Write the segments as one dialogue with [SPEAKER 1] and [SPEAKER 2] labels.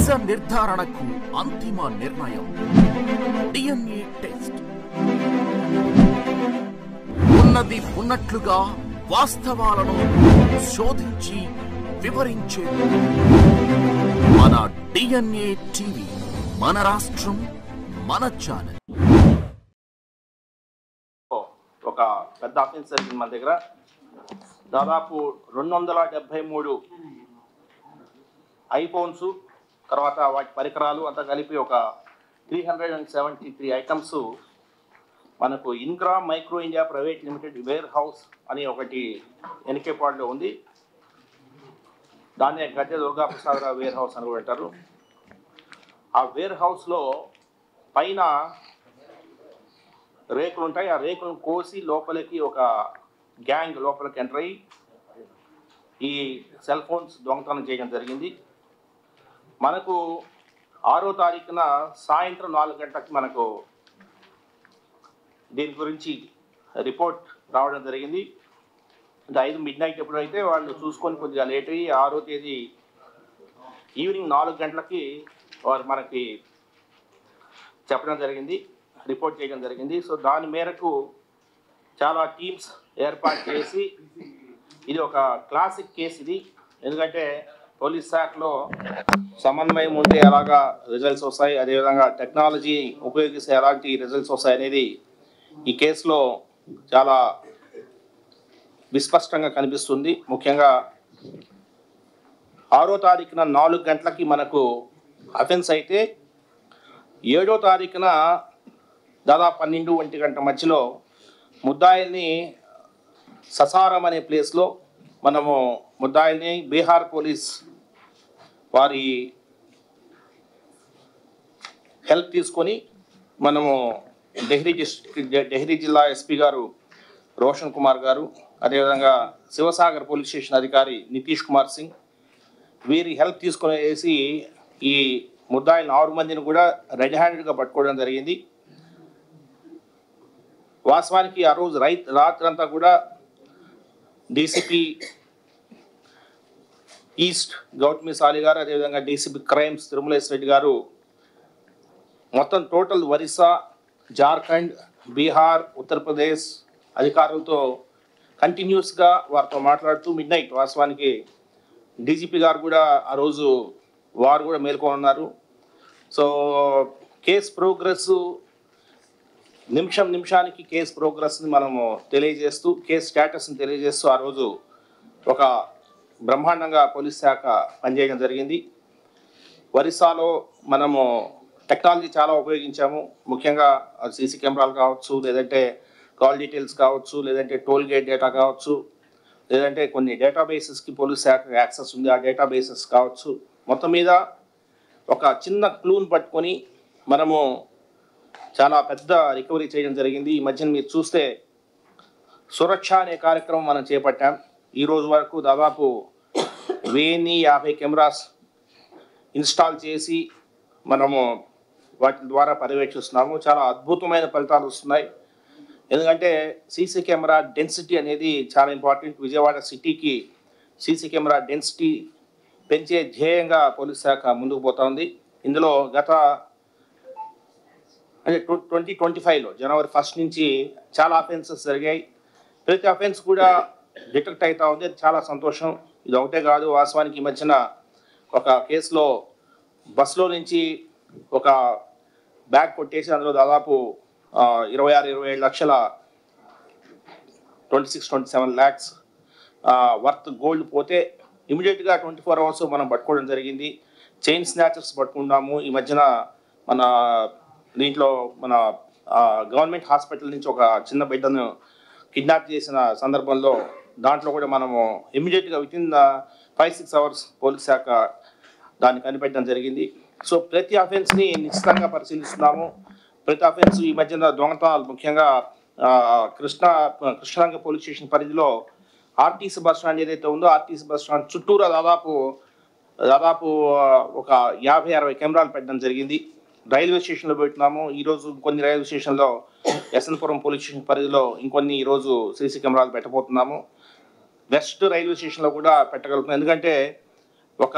[SPEAKER 1] నిజ నిర్ధారణకు అంతిమ నిర్ణయం DNA టెస్ట్. ఉన్నది ఉన్నట్లుగా వాస్తవాలను శోధించి వివరించే మన DNA టీవీ, మన రాష్ట్రం, మన ఛానల్.
[SPEAKER 2] ఒక పెద్ద ఆఫీస్ జరిగింది మన దగ్గర. దాదాపు 273 ఐఫోన్స్, తర్వాత వాటి పరికరాలు అంతా కలిపి ఒక 373 ఐటమ్స్ మనకు Ingram micro India private limited warehouse అని ఒకటి ఎన్కేపాడులో ఉంది. దాన్నే గద్దె దుర్గాప్రసాదరావు వేర్ హౌస్ అని కూడా అంటారు. ఆ వేర్ హౌస్లో పైన రేకులు ఉంటాయి. ఆ రేకులను కోసి లోపలికి ఒక గ్యాంగ్ లోపలికి ఎంటర్ అయ్యి ఈ సెల్ ఫోన్స్ దొంగతనం చేయడం జరిగింది. మనకు 6వ తారీఖున సాయంత్రం 4 గంటలకు మనకు దీని గురించి రిపోర్ట్ రావడం జరిగింది. అంటే 5 midnight ఎప్పుడైతే వాళ్ళు చూసుకొని కొద్దిగా లేట్ అయ్యి 6వ తేదీ ఈవినింగ్ 4 గంటలకి వారు మనకి చెప్పడం జరిగింది, రిపోర్ట్ చేయడం జరిగింది. సో దాని మేరకు చాలా టీమ్స్ ఏర్పాటు చేసి, ఇది ఒక క్లాసిక్ కేసు ఇది. ఎందుకంటే పోలీస్ శాఖలో సమన్వయం ఉంటే ఎలాగా రిజల్ట్స్ వస్తాయి, అదేవిధంగా టెక్నాలజీ ఉపయోగిస్తే ఎలాంటి రిజల్ట్స్ వస్తాయి అనేది ఈ కేసులో చాలా విస్పష్టంగా కనిపిస్తుంది. ముఖ్యంగా 6వ తారీఖున 4 గంటలకి మనకు అఫెన్స్ అయితే 7వ తారీఖున దాదాపు 12-1 గంట మధ్యలో ముద్దాయిల్ని ససారం అనే ప్లేస్లో మనము ముద్దాయిల్ని బీహార్ పోలీస్ వారి హెల్ప్ తీసుకొని మనము డెహ్రీ జిల్లా ఎస్పీ గారు రోషన్ కుమార్ గారు, అదేవిధంగా శివసాగర్ పోలీస్ స్టేషన్ అధికారి నితీష్ కుమార్ సింగ్ వీరి హెల్ప్ తీసుకొని వేసి ఈ ముద్దాయిలు 6 మందిని కూడా రెడ్ హ్యాండెడ్గా పట్టుకోవడం జరిగింది. వాస్తవానికి ఆ రోజు రాత్రంతా కూడా డీసీపీ ఈస్ట్ గౌతమి సాలి గారు, అదేవిధంగా డీసీపీ క్రైమ్స్ తిరుమలేశ్ రెడ్డి గారు మొత్తం టోటల్ ఒరిస్సా, జార్ఖండ్, బీహార్, ఉత్తరప్రదేశ్ అధికారులతో కంటిన్యూస్గా వారితో మాట్లాడుతూ midnight వాస్తవానికి డీజీపీ గారు కూడా ఆ రోజు వారు కూడా మేల్కొని ఉన్నారు. సో కేసు ప్రోగ్రెస్ నిమిషానికి కేసు ప్రోగ్రెస్ని మనము తెలియజేస్తూ, కేసు స్టేటస్ని తెలియజేస్తూ ఆ రోజు ఒక బ్రహ్మాండంగా పోలీస్ శాఖ పనిచేయడం జరిగింది. ఒరిస్సాలో మనము టెక్నాలజీ చాలా ఉపయోగించాము. ముఖ్యంగా సీసీ కెమెరాలు కావచ్చు, లేదంటే కాల్ డీటెయిల్స్ కావచ్చు, లేదంటే టోల్ గేట్ డేటా కావచ్చు, లేదంటే కొన్ని డేటాబేసెస్కి పోలీస్ శాఖ యాక్సెస్ ఉంది, ఆ డేటాబేసెస్ కావచ్చు. మొత్తం మీద ఒక చిన్న క్లూని పట్టుకొని మనము చాలా పెద్ద రికవరీ చేయడం జరిగింది. ఈ మధ్యన మీరు చూస్తే సురక్ష అనే కార్యక్రమం మనం చేపట్టాం. ఈ రోజు వరకు దాదాపు 1050 కెమెరాస్ ఇన్స్టాల్ చేసి మనము వాటి ద్వారా పర్యవేక్షిస్తున్నాము. చాలా అద్భుతమైన ఫలితాలు వస్తున్నాయి. ఎందుకంటే సీసీ కెమెరా డెన్సిటీ అనేది చాలా ఇంపార్టెంట్. విజయవాడ సిటీకి సీసీ కెమెరా డెన్సిటీ పెంచే ధ్యేయంగా పోలీస్ శాఖ ముందుకు పోతా ఉంది. ఇందులో గత 2025లో జనవరి 1 నుంచి చాలా అఫెన్సెస్ జరిగాయి. ప్రతి అఫెన్స్ కూడా డిటెక్ట్ అవుతా ఉంది. అది చాలా సంతోషం. ఇది ఒకటే కాదు, వాస్తవానికి ఈ మధ్యన ఒక కేసులో బస్సులో నుంచి ఒక బ్యాగ్ కొట్టేసి అందులో దాదాపు 26-27 లక్షల 26-27 lakhs వర్త్ గోల్డ్ పోతే ఇమీడియట్గా 24 hours మనం పట్టుకోవడం జరిగింది. చైన్ స్నాచర్స్ పట్టుకున్నాము. ఈ మధ్యన మన దీంట్లో మన గవర్నమెంట్ హాస్పిటల్ నుంచి ఒక చిన్న బిడ్డను కిడ్నాప్ చేసిన సందర్భంలో దాంట్లో కూడా మనము ఇమీడియట్గా వితిన్ 5-6 hours పోలీస్ శాఖ దాన్ని కనిపెట్టడం జరిగింది. సో ప్రతి అఫెన్స్ని నిశ్చితంగా పరిశీలిస్తున్నాము. ప్రతి అఫెన్స్ ఈ మధ్యన దొంగతనాలు ముఖ్యంగా కృష్ణరంగ పోలీస్ స్టేషన్ పరిధిలో ఆర్టీసీ బస్ స్టాండ్ ఏదైతే ఉందో ఆర్టీసీ బస్ స్టాండ్ చుట్టూరా దాదాపు ఒక 50-60 కెమెరాలు పెట్టడం జరిగింది. రైల్వే స్టేషన్లో పెడుతున్నాము. ఈరోజు కొన్ని రైల్వే స్టేషన్లో ఎస్ఎన్పురం పోలీస్ స్టేషన్ పరిధిలో ఇంకొన్ని ఈరోజు సీసీ కెమెరాలు పెట్టబోతున్నాము. వెస్ట్ రైల్వే స్టేషన్లో కూడా పెట్టగలుగుతున్నాం. ఎందుకంటే ఒక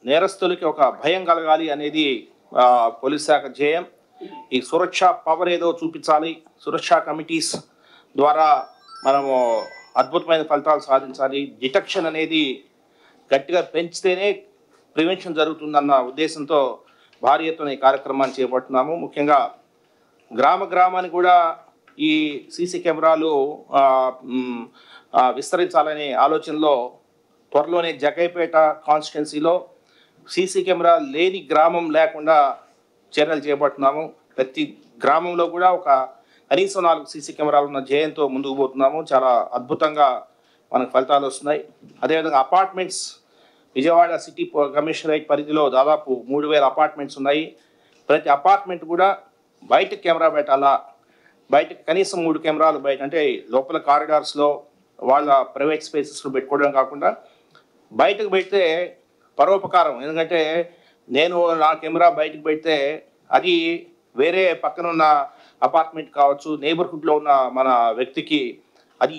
[SPEAKER 2] నేరస్తులకి ఒక భయం కలగాలి అనేది పోలీస్ శాఖ ధ్యేయం. ఈ సురక్షా పవర్ ఏదో చూపించాలి, సురక్షా కమిటీస్ ద్వారా మనము అద్భుతమైన ఫలితాలు సాధించాలి. డిటెక్షన్ అనేది గట్టిగా పెంచితేనే ప్రివెన్షన్ జరుగుతుందన్న ఉద్దేశంతో భారీ ఎత్తున ఈ కార్యక్రమాన్ని చేపడుతున్నాము. ముఖ్యంగా గ్రామానికి కూడా ఈ సీసీ కెమెరాలు విస్తరించాలనే ఆలోచనలో త్వరలోనే జగైపేట కాన్స్టిట్యున్సీలో సీసీ కెమెరా లేని గ్రామం లేకుండా చర్యలు చేపడుతున్నాము. ప్రతి గ్రామంలో కూడా ఒక కనీసం 4 సీసీ కెమెరాలు ఉన్న ధ్యేయంతో ముందుకు పోతున్నాము. చాలా అద్భుతంగా మనకు ఫలితాలు వస్తున్నాయి. అదేవిధంగా అపార్ట్మెంట్స్, విజయవాడ సిటీ కమిషనరేట్ పరిధిలో దాదాపు 3000 అపార్ట్మెంట్స్ ఉన్నాయి. ప్రతి అపార్ట్మెంట్ కూడా బయటకు కెమెరా పెట్టాలా, బయటకు కనీసం 3 కెమెరాలు బయట, అంటే లోపల కారిడార్స్లో వాళ్ళ ప్రైవేట్ స్పేసెస్లో పెట్టుకోవడం కాకుండా బయటకు పెడితే పరోపకారం. ఎందుకంటే నేను నా కెమెరా బయటకు పెడితే అది వేరే పక్కన ఉన్న అపార్ట్మెంట్ కావచ్చు, నేబర్హుడ్లో ఉన్న మన వ్యక్తికి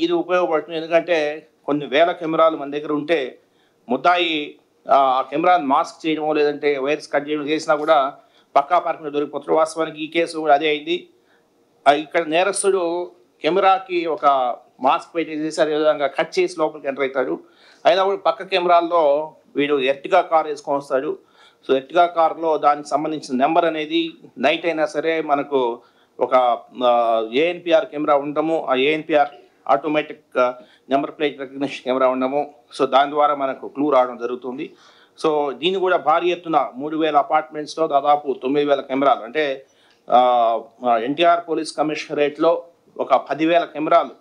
[SPEAKER 2] ఇది ఉపయోగపడుతుంది. ఎందుకంటే కొన్ని వేల కెమెరాలు మన దగ్గర ఉంటే ముద్దాయి ఆ కెమెరాని మాస్క్ చేయడమో లేదంటే వైర్స్ కట్ చేయడం చేసినా కూడా పక్కా అపార్ట్మెంట్ దొరికిపోతారు. వాస్తవానికి ఈ కేసు కూడా అదే అయింది. ఇక్కడ నేరస్తుడు కెమెరాకి ఒక మాస్క్ పెట్టేసి అదేవిధంగా కట్ చేసి లోపలికి ఎంటర్ అవుతాడు. అయినా కూడా పక్క కెమెరాల్లో వీడు ఎర్టిగా కార్ వేసుకొని వస్తాడు. సో ఎర్టిగా కార్లో దానికి సంబంధించిన నెంబర్ అనేది నైట్ అయినా సరే మనకు ఒక ఏఎన్పిఆర్ కెమెరా ఉండము, ఆ ANPR automatic number plate recognition camera ఉండము. సో దాని ద్వారా మనకు క్లూ రావడం జరుగుతుంది. సో దీన్ని కూడా భారీ ఎత్తున 3000 అపార్ట్మెంట్స్లో దాదాపు 9000 కెమెరాలు, అంటే ఎన్టీఆర్ పోలీస్ కమిషనరేట్లో ఒక 10,000 కెమెరాలు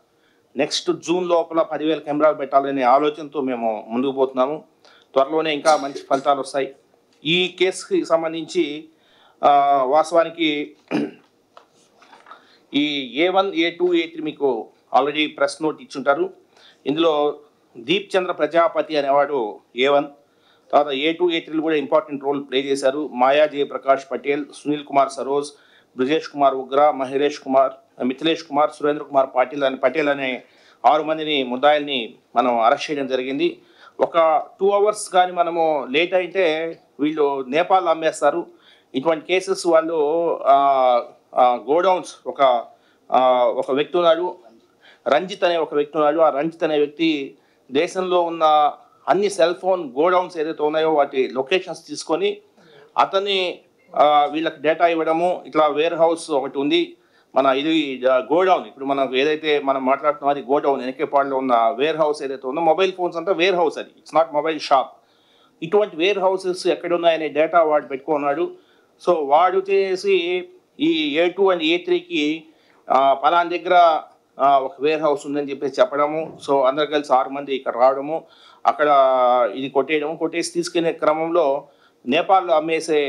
[SPEAKER 2] నెక్స్ట్ జూన్ లోపల 10,000 కెమెరాలు పెట్టాలనే ఆలోచనతో మేము ముందుకు పోతున్నాము. త్వరలోనే ఇంకా మంచి ఫలితాలు వస్తాయి. ఈ కేసుకి సంబంధించి వాస్తవానికి ఈ A1, A2, A3 మీకు ఆల్రెడీ ప్రెస్ నోట్ ఇచ్చుంటారు. ఇందులో దీప్ చంద్ర ప్రజాపతి అనేవాడు A1, తర్వాత A2, A3 కూడా ఇంపార్టెంట్ రోల్ ప్లే చేశారు. మాయా జయప్రకాష్ పటేల్, సునీల్ కుమార్ సరోజ్, బ్రిజేష్ కుమార్ ఉగ్రా, మహేష్ కుమార్, మిథిలేష్ కుమార్, సురేంద్ర కుమార్ పటేల్ అనే 6 మందిని ముద్దాయిల్ని మనం అరెస్ట్ చేయడం జరిగింది. ఒక 2 అవర్స్ కానీ మనము లేట్ అయితే వీళ్ళు నేపాల్ అమ్మేస్తారు. ఇటువంటి కేసెస్ వాళ్ళు గోడౌన్స్ ఒక వ్యక్తి ఉన్నాడు, రంజిత్ అనే ఒక వ్యక్తి ఉన్నాడు. ఆ రంజిత్ అనే వ్యక్తి దేశంలో ఉన్న అన్ని సెల్ ఫోన్ గోడౌన్స్ ఏదైతే ఉన్నాయో వాటి లొకేషన్స్ తీసుకొని అతన్ని వీళ్ళకి డేటా ఇవ్వడము. ఇట్లా వేర్ హౌస్ ఒకటి ఉంది మన, ఇది గోడౌన్, ఇప్పుడు మనం ఏదైతే మనం మాట్లాడుతున్నాం అది గోడౌన్. ఎనకేపాడులో ఉన్న వేర్ హౌస్ ఏదైతే ఉందో, మొబైల్ ఫోన్స్ అంతా వేర్ హౌస్, అది ఇట్స్ నాట్ మొబైల్ షాప్. ఇటువంటి వేర్ హౌసెస్ ఎక్కడున్నాయనే డేటా వాడు పెట్టుకున్నాడు. సో వాడు చేసి ఈ A2 అండ్ A3కి పలానా దగ్గర ఒక వేర్ హౌస్ ఉందని చెప్పేసి చెప్పడము. సో అందరు కలిసి 6 మంది ఇక్కడ రావడము, అక్కడ ఇది కొట్టేసి తీసుకునే క్రమంలో నేపాల్లో అమ్మేసే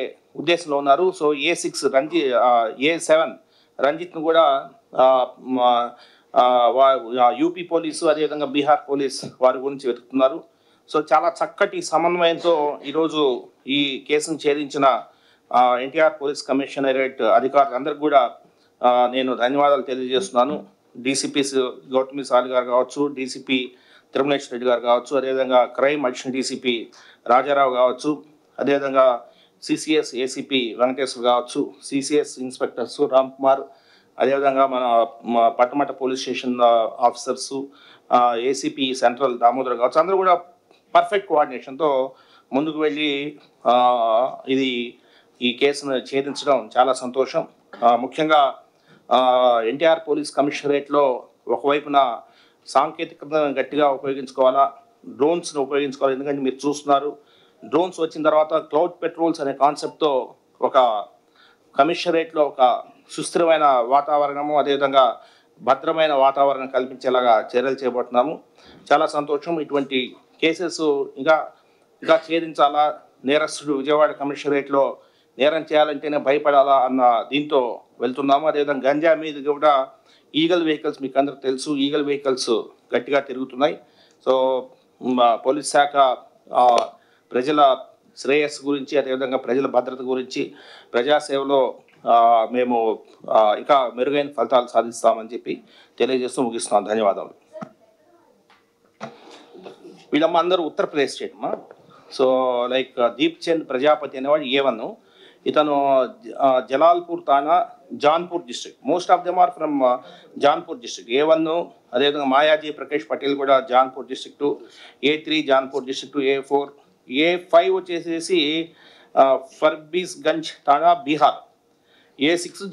[SPEAKER 2] ఉద్దేశంలో ఉన్నారు. సో A7 రంజిత్ను కూడా యూపీ పోలీసు అదేవిధంగా బీహార్ పోలీస్ వారి గురించి వెతుకుతున్నారు. సో చాలా చక్కటి సమన్వయంతో ఈరోజు ఈ కేసును ఛేదించిన ఎన్టీఆర్ పోలీస్ కమిషనరేట్ అధికారులందరికీ కూడా నేను ధన్యవాదాలు తెలియజేస్తున్నాను. డీసీపీ గౌతమి సాలి గారు కావచ్చు, డీసీపీ తిరుమలేష్ రెడ్డి గారు కావచ్చు, అదేవిధంగా క్రైమ్ అడిషనల్ డీసీపీ రాజారావు కావచ్చు, అదేవిధంగా సిసిఎస్ ఏసీపీ వెంకటేశ్వర్ కావచ్చు, సిసిఎస్ ఇన్స్పెక్టర్స్ రామ్ కుమార్, అదేవిధంగా మన Patamata police station officers, ACP central Damodar కావచ్చు, అందరూ కూడా పర్ఫెక్ట్ కోఆర్డినేషన్తో ముందుకు వెళ్ళి ఈ కేసును ఛేదించడం చాలా సంతోషం. ముఖ్యంగా ఎన్టీఆర్ పోలీస్ కమిషనరేట్లో ఒకవైపున సాంకేతికతను గట్టిగా ఉపయోగించుకోవాలా, డ్రోన్స్ను ఉపయోగించుకోవాలి. ఎందుకంటే మీరు చూస్తున్నారు, డ్రోన్స్ వచ్చిన తర్వాత క్లౌడ్ పెట్రోల్స్ అనే కాన్సెప్ట్తో ఒక కమిషనరేట్లో ఒక సుస్థిరమైన వాతావరణము అదేవిధంగా భద్రమైన వాతావరణం కల్పించేలాగా చర్యలు చేపడుతున్నాము. చాలా సంతోషం. ఇటువంటి కేసెస్ ఇంకా ఛేదించాలా, నేరస్తుడు విజయవాడ కమిషనరేట్లో నేరం చేయాలంటేనే భయపడాలా అన్న దీంతో వెళ్తున్నాము. అదేవిధంగా గంజా మీద కూడా ఈగల్ వెహికల్స్, మీకు అందరికి తెలుసు, ఈగల్ వెహికల్స్ గట్టిగా తిరుగుతున్నాయి. సో పోలీస్ శాఖ ప్రజల శ్రేయస్సు గురించి అదేవిధంగా ప్రజల భద్రత గురించి ప్రజాసేవలో మేము ఇంకా మెరుగైన ఫలితాలు సాధిస్తామని చెప్పి తెలియజేస్తూ ముగిస్తున్నాం. ధన్యవాదాలు. వీళ్ళమ్మ అందరూ ఉత్తరప్రదేశ్ స్టేట్ అమ్మా. సో లైక్ దీప్ చంద్ ప్రజాపతి అనేవాడు A1. ఇతను జలాల్పూర్ తానా, Jaunpur district. Most of them are from Jaunpur district. A1, అదేవిధంగా మాయాజీ ప్రకాష్ పటేల్ కూడా Jaunpur district, A3 Jaunpur district, A4, A5 వచ్చేసేసి Forbesganj thana Bihar, A6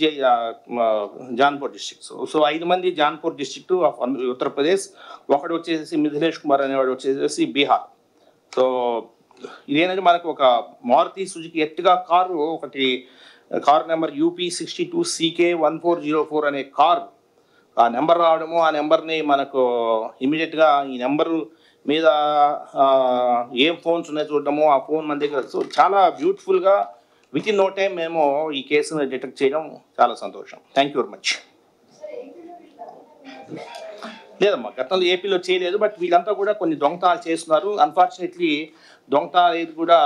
[SPEAKER 2] Jaunpur district. So 5 మంది జాన్పూర్ డిస్ట్రిక్ట్ ఆఫ్ ఉత్తరప్రదేశ్, ఒకడు వచ్చేసి మిథిలేష్ కుమార్ అనేవాడు వచ్చేసి బీహార్. సో ఇదేంటంటే మనకు ఒక మారుతి సుజుకి ఎర్టిగా కారు ఒకటి, కార్ నెంబర్ UP62 CK1404 అనే కారు, ఆ నెంబర్ రావడము, ఆ నెంబర్ని మనకు ఇమీడియట్గా ఈ నెంబరు మీద ఏం ఫోన్స్ ఉన్నాయో చూడడము, ఆ ఫోన్ మన దగ్గర. సో చాలా బ్యూటిఫుల్గా విత్ ఇన్ నో టైం మేము ఈ కేసును డిటెక్ట్ చేయడం చాలా సంతోషం. Thank you very much. లేదమ్మా, గతంలో ఏపీలో చేయలేదు, బట్ వీళ్ళంతా కూడా కొన్ని దొంగతనాలు చేస్తున్నారు. అన్ఫార్చునేట్లీ దొంగతనాలు ఏది కూడా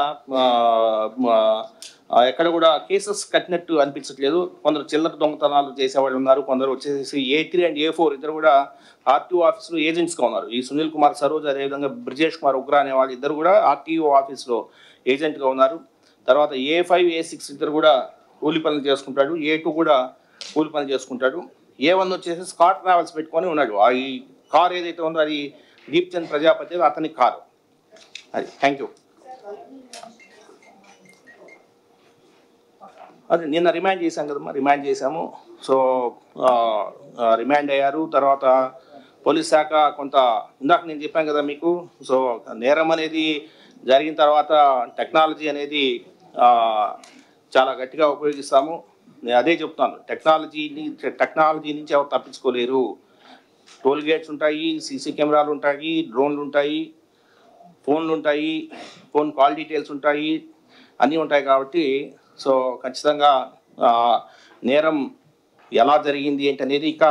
[SPEAKER 2] ఎక్కడ కూడా కేసెస్ కట్టినట్టు అనిపించట్లేదు. కొందరు చిల్లర దొంగతనాలు చేసేవాళ్ళు ఉన్నారు, కొందరు వచ్చేసి A3 and A4 ఇద్దరు కూడా RTO ఆఫీస్లో ఏజెంట్స్గా ఉన్నారు. ఈ సునీల్ కుమార్ సరోజ్, అదేవిధంగా బ్రిజేష్ కుమార్ ఉగ్రా అనే వాళ్ళు ఇద్దరు కూడా RTO ఆఫీస్లో ఏజెంట్గా ఉన్నారు. తర్వాత A5, A6 ఇద్దరు కూడా కూలి పనులు చేసుకుంటాడు, A2 కూడా కూలి పనులు చేసుకుంటాడు. A1 వచ్చేసి స్కాట్ ట్రావెల్స్ పెట్టుకొని ఉన్నాడు. ఈ కార్ ఏదైతే ఉందో అది దీప్ చంద్ ప్రజాపతి అతని కారు అది. Thank you. అదే నిన్న రిమాండ్ చేశాం కదమ్మా, రిమాండ్ చేశాము. సో రిమాండ్ అయ్యారు. తర్వాత పోలీస్ శాఖ కొంత, ఇందాక నేను చెప్పాను కదా మీకు, సో నేరం అనేది జరిగిన తర్వాత టెక్నాలజీ అనేది చాలా గట్టిగా ఉపయోగిస్తాము. నేను అదే చెప్తాను, టెక్నాలజీ నుంచి ఎవరు తప్పించుకోలేరు. టోల్ గేట్స్ ఉంటాయి, CC కెమెరాలు ఉంటాయి, డ్రోన్లు ఉంటాయి, ఫోన్లు ఉంటాయి, ఫోన్ కాల్ డీటెయిల్స్ ఉంటాయి, అన్నీ ఉంటాయి. కాబట్టి సో ఖచ్చితంగా నేరం ఎలా జరిగింది ఏంటి అనేది ఇక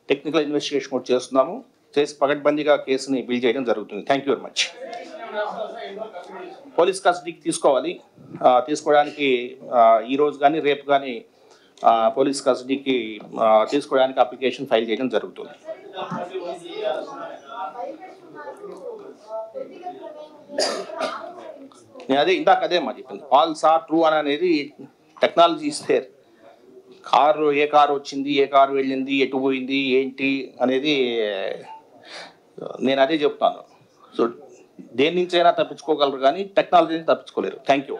[SPEAKER 2] టెక్నికల్ ఇన్వెస్టిగేషన్ కూడా చేస్తున్నాము. చేసి పకడ్బందీగా కేసుని బిల్ చేయడం జరుగుతుంది. Thank you very much. Police కస్టడీకి తీసుకోవాలి. తీసుకోవడానికి ఈరోజు కానీ రేపు కానీ పోలీస్ కస్టడీకి తీసుకోవడానికి అప్లికేషన్ ఫైల్ చేయడం జరుగుతుంది. నేను అదే మా చెప్పింది, ఆల్స్ ఆర్ ట్రూ అని అనేది టెక్నాలజీ ఇస్తే ఏ కారు వచ్చింది, ఏ కారు వెళ్ళింది, ఎటు పోయింది ఏంటి అనేది నేను అదే చెప్తాను. సో దేని నుంచైనా తప్పించుకోగలరు కానీ టెక్నాలజీని తప్పించుకోలేరు. Thank you.